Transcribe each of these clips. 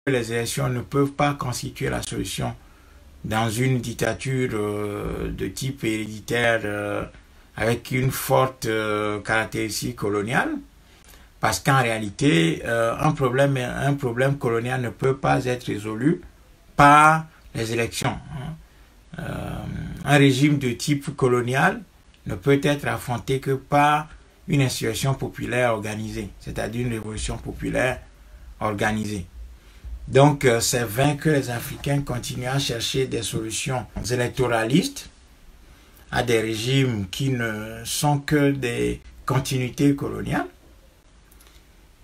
les élections ne peuvent pas constituer la solution dans une dictature de type héréditaire avec une forte caractéristique coloniale, parce qu'en réalité, un problème colonial ne peut pas être résolu par les élections. Un régime de type colonial ne peut être affronté que par une insurrection populaire organisée, c'est-à-dire une révolution populaire organisée. Donc, c'est vain que les Africains continuent à chercher des solutions électoralistes à des régimes qui ne sont que des continuités coloniales.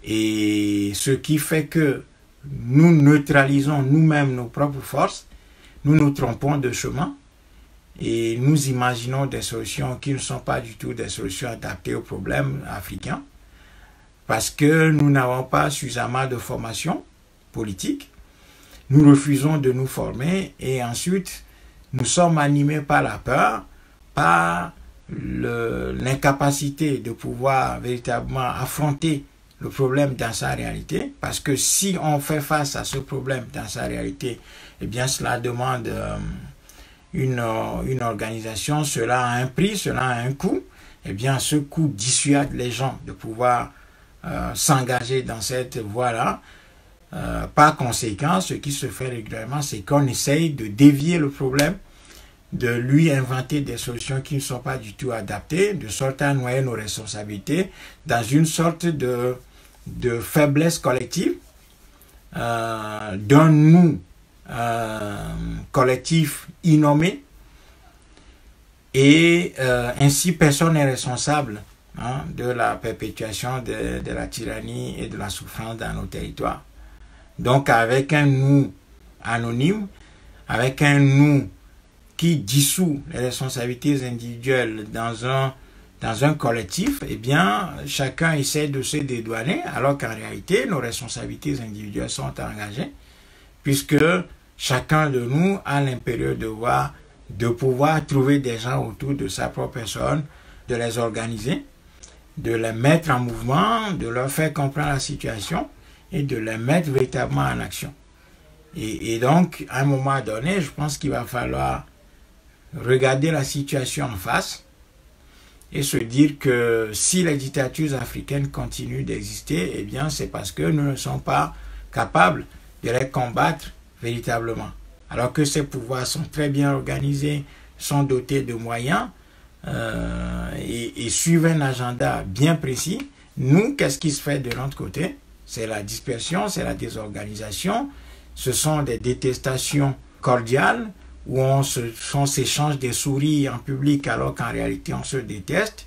Et ce qui fait que nous neutralisons nous-mêmes nos propres forces, nous nous trompons de chemin et nous imaginons des solutions qui ne sont pas du tout des solutions adaptées aux problèmes africains parce que nous n'avons pas suffisamment de formation politique. Nous refusons de nous former et ensuite nous sommes animés par la peur, par l'incapacité de pouvoir véritablement affronter le problème dans sa réalité, parce que si on fait face à ce problème dans sa réalité, eh bien cela demande une organisation, cela a un prix, cela a un coût, eh bien ce coût dissuade les gens de pouvoir s'engager dans cette voie-là. Par conséquent, ce qui se fait régulièrement, c'est qu'on essaye de dévier le problème, de lui inventer des solutions qui ne sont pas du tout adaptées, de sorte à noyer nos responsabilités dans une sorte de faiblesse collective, d'un nous collectif innommé, et ainsi personne n'est responsable de la perpétuation de la tyrannie et de la souffrance dans nos territoires. Donc avec un nous anonyme, avec un nous qui dissout les responsabilités individuelles dans un collectif, eh bien, chacun essaie de se dédouaner, alors qu'en réalité, nos responsabilités individuelles sont engagées, puisque chacun de nous a l'impérieux devoir de pouvoir trouver des gens autour de sa propre personne, de les organiser, de les mettre en mouvement, de leur faire comprendre la situation et de les mettre véritablement en action. Et donc, à un moment donné, je pense qu'il va falloir regarder la situation en face et se dire que si les dictatures africaines continuent d'exister, eh bien c'est parce que nous ne sommes pas capables de les combattre véritablement. Alors que ces pouvoirs sont très bien organisés, sont dotés de moyens et suivent un agenda bien précis. Nous, qu'est-ce qui se fait de notre côté? C'est la dispersion, c'est la désorganisation, ce sont des détestations cordiales, où on s'échange des sourires en public alors qu'en réalité on se déteste.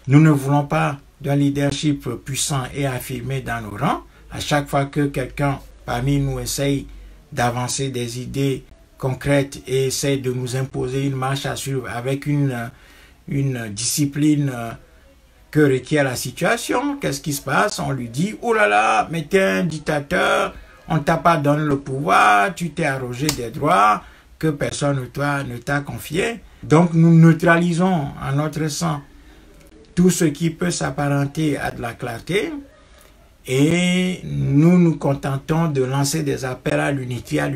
Nous ne voulons pas d'un leadership puissant et affirmé dans nos rangs. À chaque fois que quelqu'un parmi nous essaye d'avancer des idées concrètes et essaye de nous imposer une marche à suivre avec une discipline que requiert la situation, qu'est-ce qui se passe? On lui dit, oh là là, mais t'es un dictateur, on t'a pas donné le pouvoir, tu t'es arrogé des droits que personne ne t'a confié. Donc nous neutralisons en notre sang tout ce qui peut s'apparenter à de la clarté et nous nous contentons de lancer des appels à l'unité, à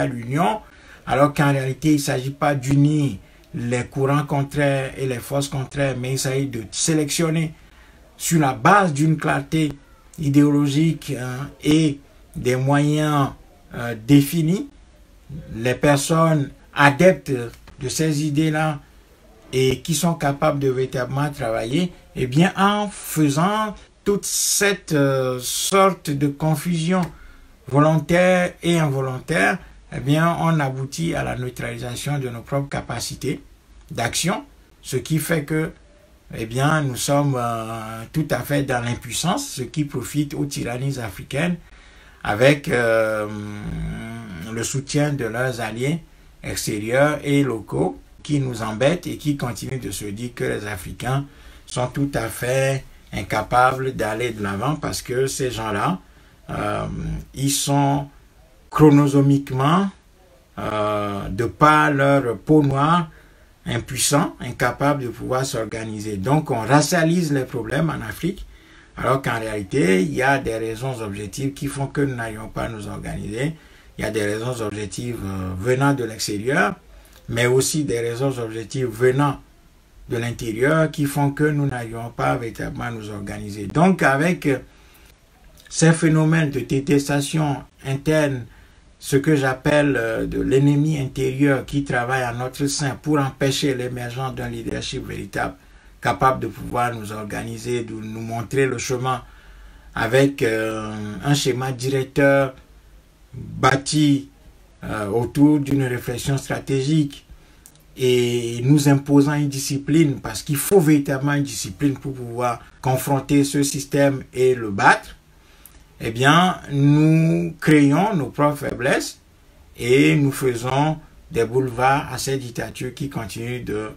l'union, alors qu'en réalité il ne s'agit pas d'unir les courants contraires et les forces contraires, mais il s'agit de sélectionner sur la base d'une clarté idéologique et des moyens définis les personnes adeptes de ces idées-là et qui sont capables de véritablement travailler, eh bien en faisant toute cette sorte de confusion volontaire et involontaire, eh bien on aboutit à la neutralisation de nos propres capacités d'action, ce qui fait que eh bien nous sommes tout à fait dans l'impuissance, ce qui profite aux tyrannies africaines avec le soutien de leurs alliés extérieurs et locaux qui nous embêtent et qui continuent de se dire que les Africains sont tout à fait incapables d'aller de l'avant parce que ces gens-là, ils sont chronosomiquement, de par leur peau noire, impuissants, incapables de pouvoir s'organiser. Donc on racialise les problèmes en Afrique Alors qu'en réalité, il y a des raisons objectives qui font que nous n'arrivons pas à nous organiser. Il y a des raisons objectives venant de l'extérieur, mais aussi des raisons objectives venant de l'intérieur qui font que nous n'arrivons pas véritablement à nous organiser. Donc avec ces phénomènes de détestation interne, ce que j'appelle de l'ennemi intérieur qui travaille à notre sein pour empêcher l'émergence d'un leadership véritable, capable de pouvoir nous organiser, de nous montrer le chemin avec un schéma directeur bâti autour d'une réflexion stratégique et nous imposant une discipline, parce qu'il faut véritablement une discipline pour pouvoir confronter ce système et le battre, eh bien, nous créons nos propres faiblesses et nous faisons des boulevards à ces dictatures qui continuent de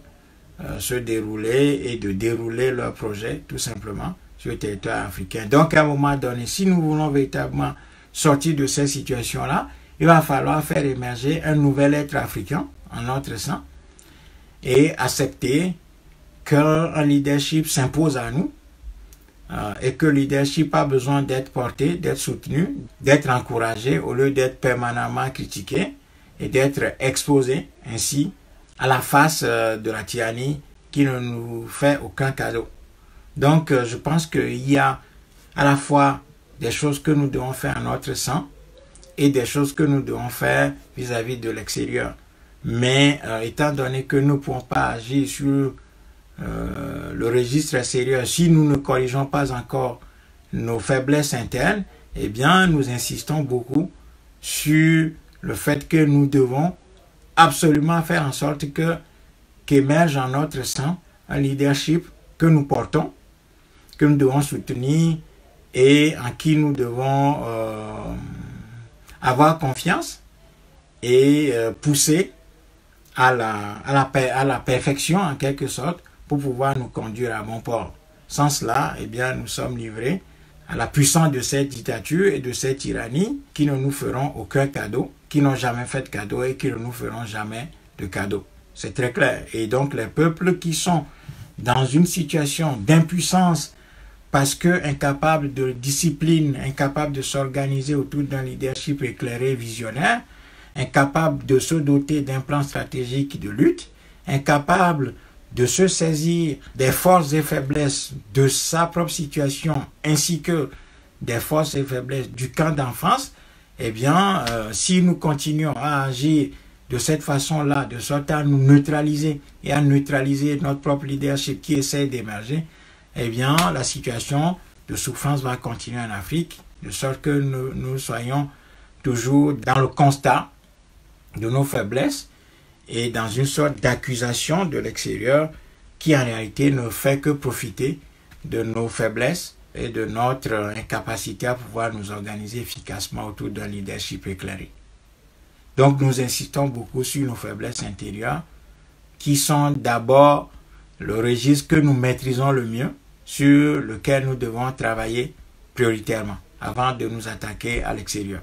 se dérouler et de dérouler leurs projets, tout simplement, sur le territoire africain. Donc, à un moment donné, si nous voulons véritablement sortir de cette situation-là, il va falloir faire émerger un nouvel être africain en notre sein et accepter qu'un leadership s'impose à nous et que le leadership a besoin d'être porté, d'être soutenu, d'être encouragé au lieu d'être permanemment critiqué et d'être exposé ainsi à la face de la tyrannie qui ne nous fait aucun cadeau. Donc je pense qu'il y a à la fois des choses que nous devons faire en notre sein et des choses que nous devons faire vis-à-vis de l'extérieur. Mais étant donné que nous ne pouvons pas agir sur le registre extérieur, si nous ne corrigeons pas encore nos faiblesses internes, eh bien nous insistons beaucoup sur le fait que nous devons absolument faire en sorte qu'émerge en notre sein un leadership que nous portons, que nous devons soutenir et en qui nous devons avoir confiance et pousser à la perfection en quelque sorte pour pouvoir nous conduire à bon port. Sans cela, eh bien, nous sommes livrés à la puissance de cette dictature et de cette tyrannie qui ne nous feront aucun cadeau, qui n'ont jamais fait de cadeau et qui ne nous feront jamais de cadeau. C'est très clair. Et donc les peuples qui sont dans une situation d'impuissance parce que incapables de discipline, incapables de s'organiser autour d'un leadership éclairé, visionnaire, incapables de se doter d'un plan stratégique de lutte, incapables de se saisir des forces et faiblesses de sa propre situation ainsi que des forces et faiblesses du camp d'enfance, eh bien, si nous continuons à agir de cette façon-là, de sorte à nous neutraliser et à neutraliser notre propre leadership qui essaie d'émerger, eh bien, la situation de souffrance va continuer en Afrique, de sorte que nous soyons toujours dans le constat de nos faiblesses et dans une sorte d'accusation de l'extérieur qui en réalité ne fait que profiter de nos faiblesses et de notre incapacité à pouvoir nous organiser efficacement autour d'un leadership éclairé. Donc nous insistons beaucoup sur nos faiblesses intérieures qui sont d'abord le registre que nous maîtrisons le mieux, sur lequel nous devons travailler prioritairement avant de nous attaquer à l'extérieur.